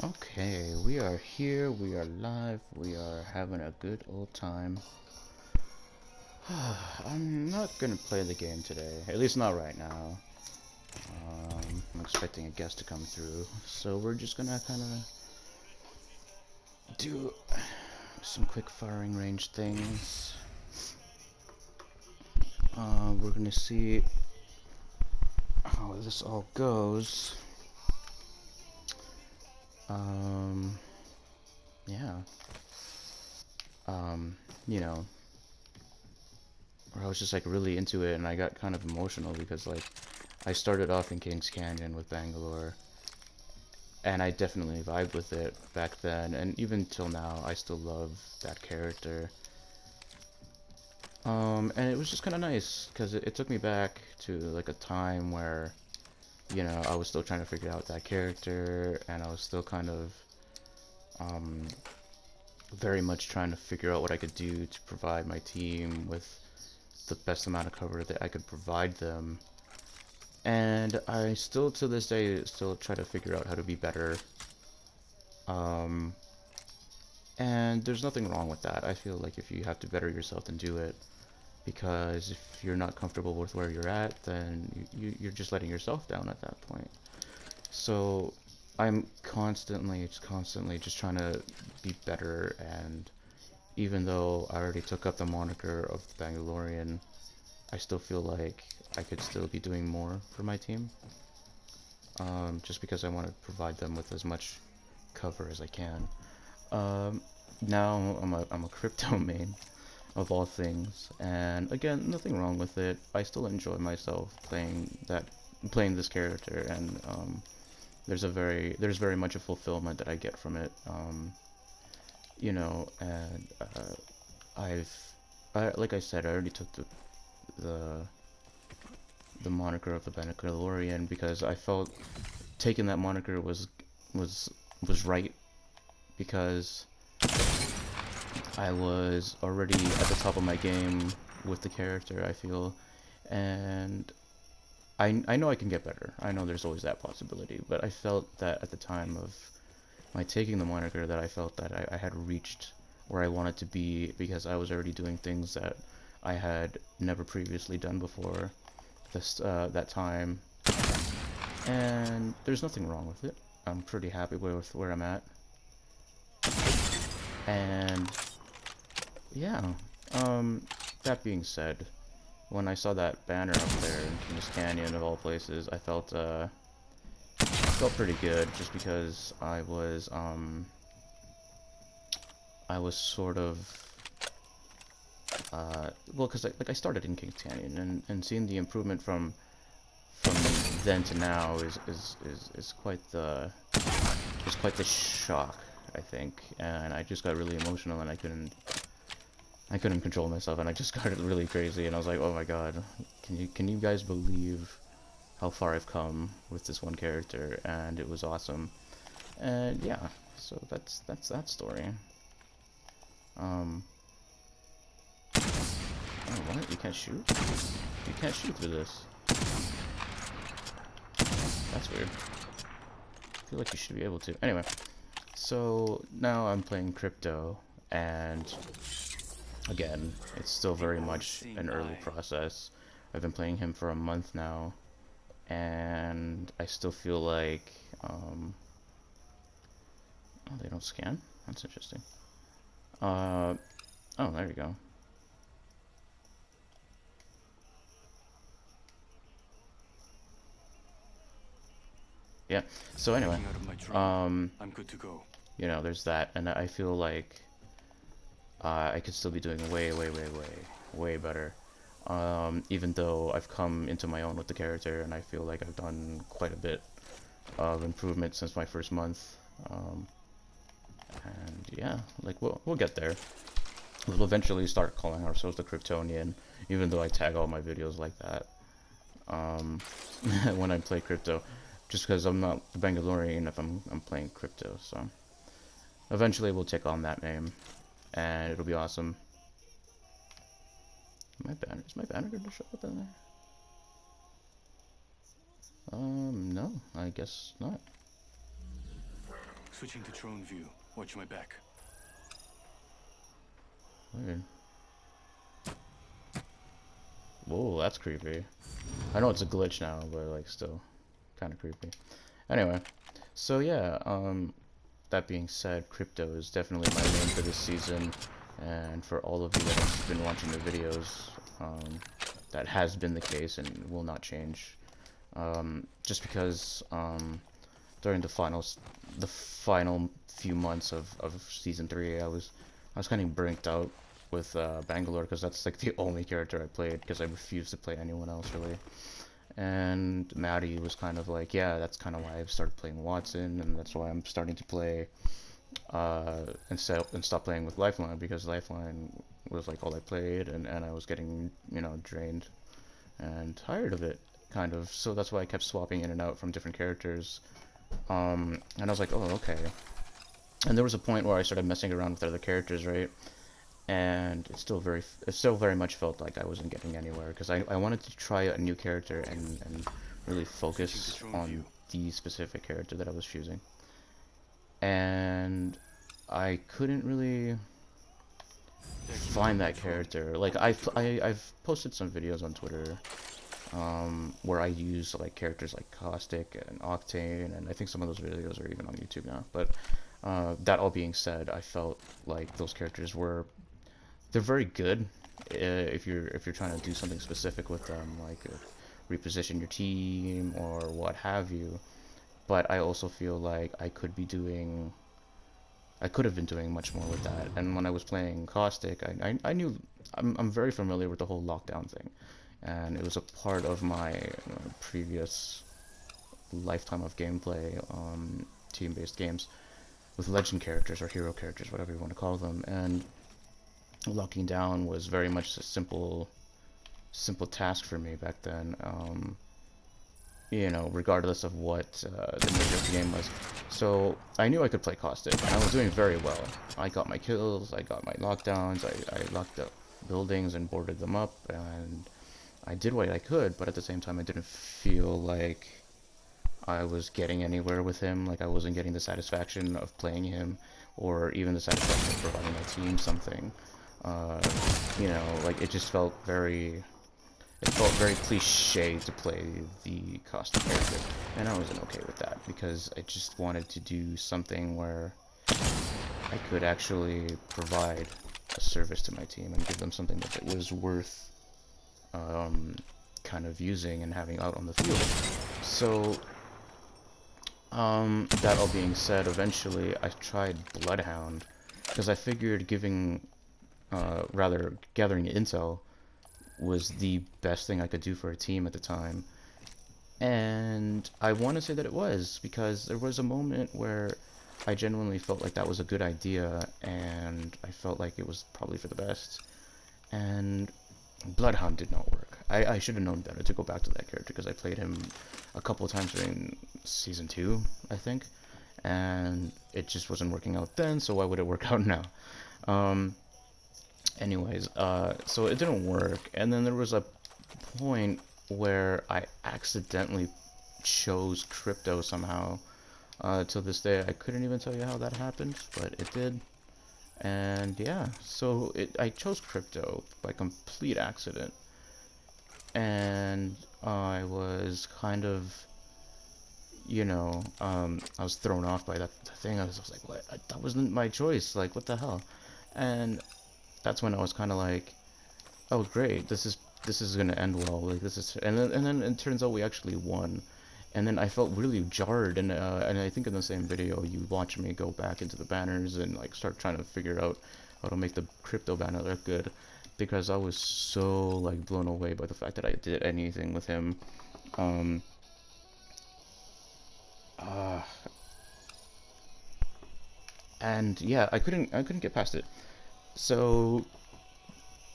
Okay, we are here, we are live, we are having a good old time. I'm not gonna play the game today, at least not right now. I'm expecting a guest to come through, so we're just gonna kinda do some quick firing range things. We're gonna see how this all goes. Yeah. You know, I was just like really into it and I got kind of emotional because like I started off in Kings Canyon with Bangalore and I definitely vibed with it back then, and even till now I still love that character. And it was just kind of nice because it took me back to like a time where, you know, I was still trying to figure out that character and I was still kind of um, very much trying to figure out what I could do to provide my team with the best amount of cover that I could provide them. And I still, to this day, still try to figure out how to be better. Um, and there's nothing wrong with that. I feel like if you have to better yourself, then do it. Because if you're not comfortable with where you're at, then you're just letting yourself down at that point. So I'm constantly just trying to be better. And even though I already took up the moniker of the Bangalorean, I still feel like I could still be doing more for my team. Just because I want to provide them with as much cover as I can. Um, Now I'm a crypto main of all things, and again, nothing wrong with it. I still enjoy myself playing this character, and there's very much a fulfillment that I get from it. You know, and like I said, I already took the the moniker of the Mandalorian because I felt taking that moniker was was right because I was already at the top of my game with the character, I feel, and I know I can get better. I know there's always that possibility, but I felt that at the time of my taking the moniker that I felt that I had reached where I wanted to be because I was already doing things that I had never previously done before that time, and there's nothing wrong with it. I'm pretty happy with where I'm at, and yeah. Um, that being said, when I saw that banner up there in Kings Canyon of all places, I felt pretty good just because I was sort of well, because I started in Kings Canyon, and seeing the improvement from then to now is quite the shock, I think, and I just got really emotional and I couldn't control myself and I just got really crazy and I was like, oh my god, can you guys believe how far I've come with this one character? And it was awesome. And yeah, so that's that story. Um, oh, what? You can't shoot? You can't shoot through this. That's weird. I feel like you should be able to. Anyway, so now I'm playing Crypto, and again, it's still very much an early process. I've been playing him for a month now, and I still feel like, oh, they don't scan? That's interesting. Oh, there you go. Yeah, so anyway, I'm good to go. you know, there's that, and I feel like I could still be doing way better. Even though I've come into my own with the character, and I feel like I've done quite a bit of improvement since my first month. Um, and yeah, like we'll get there. We'll eventually start calling ourselves the Kryptonian, even though I tag all my videos like that. Um, when I play crypto, just because I'm not the Bangalorian if I'm playing crypto. So eventually we'll take on that name, and it'll be awesome. Is my banner gonna show up in there? No, I guess not. Switching to drone view. Watch my back. Weird. Whoa, that's creepy. I know it's a glitch now, but like still kind of creepy. Anyway, so yeah, that being said, crypto is definitely my main for this season, and for all of you that have been watching the videos, that has been the case and will not change. Just because during the final few months of season 3, I was kind of burnt out with Bangalore, because that's like the only character I played, because I refused to play anyone else really. And Maddie was kind of like, yeah, that's kind of why I've started playing Watson, and that's why I'm starting to play and stop playing with Lifeline, because Lifeline was like all I played, and I was getting, you know, drained and tired of it, kind of. So that's why I kept swapping in and out from different characters. And I was like, oh, okay. And there was a point where I started messing around with other characters, right? And it still very much felt like I wasn't getting anywhere, because I wanted to try a new character and really focus on the specific character that I was choosing. And I couldn't really find that character. Like I've posted some videos on Twitter where I use like characters like Caustic and Octane, and I think some of those videos are even on YouTube now. But that all being said, I felt like those characters they're very good if you're trying to do something specific with them, like reposition your team or what have you. But I also feel like I could have been doing much more with that. And when I was playing Caustic, I knew I'm very familiar with the whole lockdown thing, and it was a part of my previous lifetime of gameplay, team-based games with legend characters or hero characters, whatever you want to call them. And locking down was very much a simple task for me back then, you know, regardless of what the nature of the game was. So I knew I could play Caustic, and I was doing very well. I got my kills, I got my lockdowns, I locked up buildings and boarded them up, and I did what I could, but at the same time I didn't feel like I was getting anywhere with him. Like I wasn't getting the satisfaction of playing him, or even the satisfaction of providing my team something. You know, like it felt very cliche to play the Caustic character, and I wasn't okay with that, because I just wanted to do something where I could actually provide a service to my team and give them something that was worth kind of using and having out on the field. So that all being said, eventually I tried Bloodhound, because I figured gathering intel was the best thing I could do for a team at the time. And I want to say that it was, because there was a moment where I genuinely felt like that was a good idea, and I felt like it was probably for the best. And Bloodhound did not work. I should have known better to go back to that character, because I played him a couple of times during Season 2, I think, and it just wasn't working out then, so why would it work out now? Anyways, so it didn't work, and then there was a point where I accidentally chose Crypto somehow. To this day, I couldn't even tell you how that happened, but it did. And yeah, so I chose Crypto by complete accident, and I was kind of, you know, I was thrown off by that thing. I was like, what? That wasn't my choice. Like, what the hell? And that's when I was kind of like, oh great, this is gonna end well. Like and then it turns out we actually won. And then I felt really jarred, and I think in the same video you watch me go back into the banners and like start trying to figure out how to make the Crypto banner look good, because I was so like blown away by the fact that I did anything with him. And yeah, I couldn't get past it. So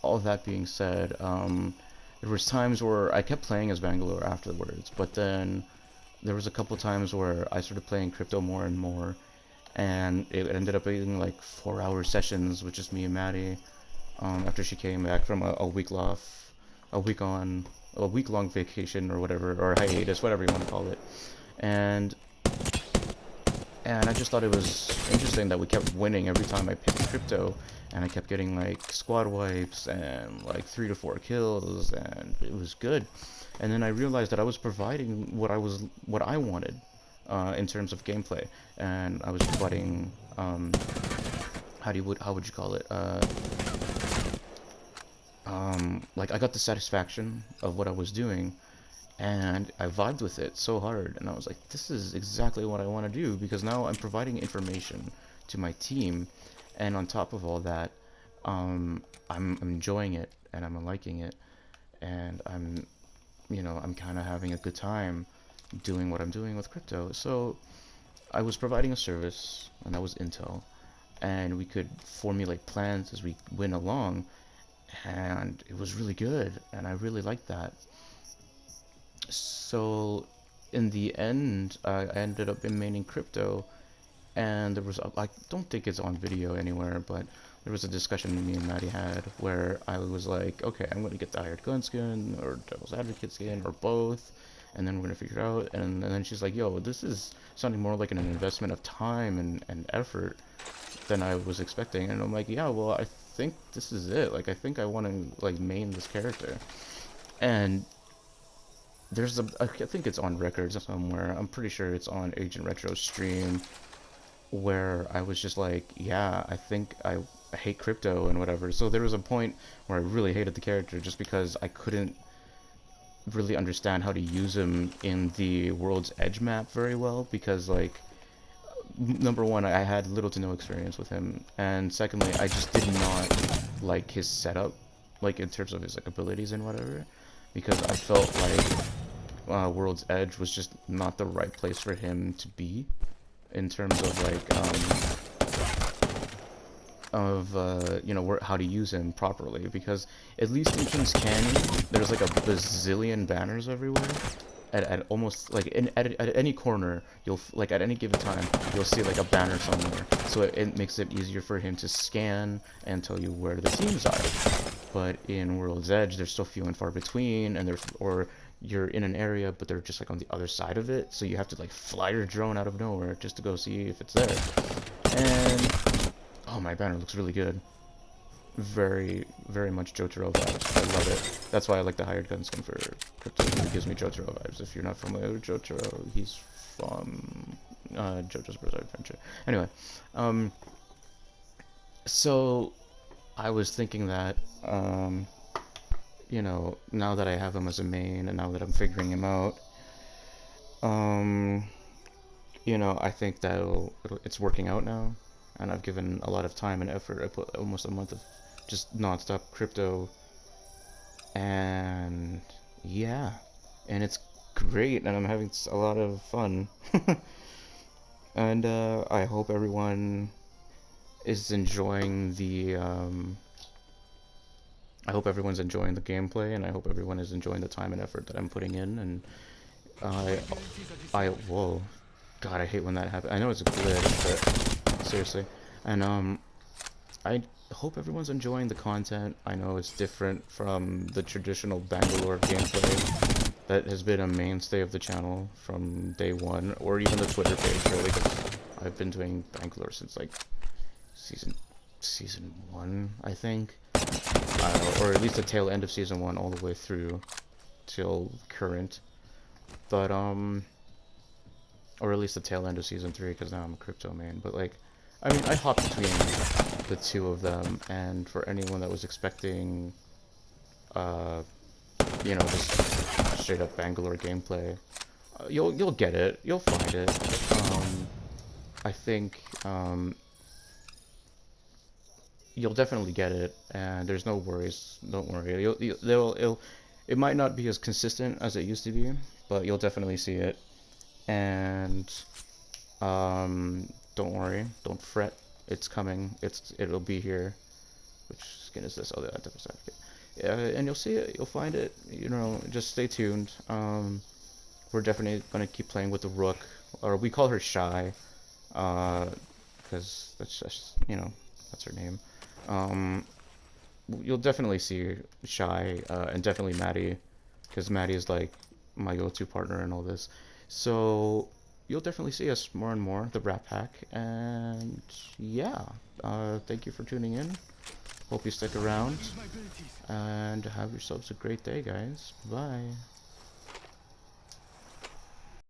all that being said, there was times where I kept playing as Bangalore afterwards, but then there was a couple times where I started playing Crypto more and more, and it ended up being like 4-hour sessions with just me and Maddie, after she came back from a week-long vacation or whatever, or hiatus, whatever you want to call it. And And I just thought it was interesting that we kept winning every time I picked crypto, and I kept getting like squad wipes and like 3 to 4 kills, and it was good. And then I realized that I was providing what I wanted in terms of gameplay, and I was providing how would you call it? Like I got the satisfaction of what I was doing, and I vibed with it so hard, and I was like, this is exactly what I want to do, because now I'm providing information to my team, and on top of all that, I'm enjoying it, and I'm liking it, and I'm kind of having a good time doing what I'm doing with crypto. So I was providing a service, and that was Intel, and we could formulate plans as we went along, and it was really good, and I really liked that. So in the end, I ended up in maining crypto, and there was I don't think it's on video anywhere, but there was a discussion me and Maddie had where I was like, okay, I'm gonna get the hired gun skin or devil's advocate skin or both, and then we're gonna figure it out. And then she's like, yo, this is sounding more like an investment of time and effort than I was expecting. And I'm like, yeah, well, I think this is it. Like, I think I want to like main this character. And I think it's on records somewhere. I'm pretty sure it's on Agent Retro's stream, where I was just like, yeah, I think I hate crypto and whatever. So there was a point where I really hated the character just because I couldn't really understand how to use him in the World's Edge map very well, because like, number one, I had little to no experience with him, and secondly, I just did not like his setup, like in terms of his like abilities and whatever, because I felt like World's Edge was just not the right place for him to be in terms of like how to use him properly, because at least in King's Canyon there's like a bazillion banners everywhere at almost like at any corner. You'll like at any given time you'll see like a banner somewhere, so it makes it easier for him to scan and tell you where the teams are. But in World's Edge they're so few and far between, and or you're in an area but they're just like on the other side of it, so you have to like fly your drone out of nowhere just to go see if it's there. And oh, my banner looks really good. Very, very much Jotaro vibes. I love it. That's why I like the hired gun skin for crypto. It gives me Jotaro vibes. If you're not familiar with Jotaro, he's from JoJo's Bizarre Adventure. Anyway, so I was thinking that, now that I have him as a main, and now that I'm figuring him out, I think that it's working out now, and I've given a lot of time and effort. I put almost a month of just non-stop crypto, and yeah, and it's great, and I'm having a lot of fun. And I hope everyone is enjoying I hope everyone's enjoying the gameplay, and I hope everyone is enjoying the time and effort that I'm putting in. And whoa, God, I hate when that happens. I know it's a glitch, but seriously. And I hope everyone's enjoying the content. I know it's different from the traditional Bangalore gameplay that has been a mainstay of the channel from day one, or even the Twitter page, really, because I've been doing Bangalore since like season 1, I think, or at least the tail end of season 1 all the way through till current. But or at least the tail end of season 3, because now I'm a crypto main. But like, I mean, I hop between the two of them, and for anyone that was expecting just straight up Bangalore gameplay, you'll get it, you'll find it. I think you'll definitely get it, and there's no worries. Don't worry. It might not be as consistent as it used to be, but you'll definitely see it. And don't worry, don't fret. It's coming. It'll be here. Which skin is this? Oh, the Devil's Advocate. Yeah, and you'll see it. You'll find it. Just stay tuned. We're definitely gonna keep playing with the Rook, or we call her Shy, because that's just that's her name. You'll definitely see Shy, and definitely Maddie, because Maddie is like my go-to partner in all this. So you'll definitely see us more and more, the Rat Pack. And yeah, thank you for tuning in. Hope you stick around. And have yourselves a great day, guys. Bye.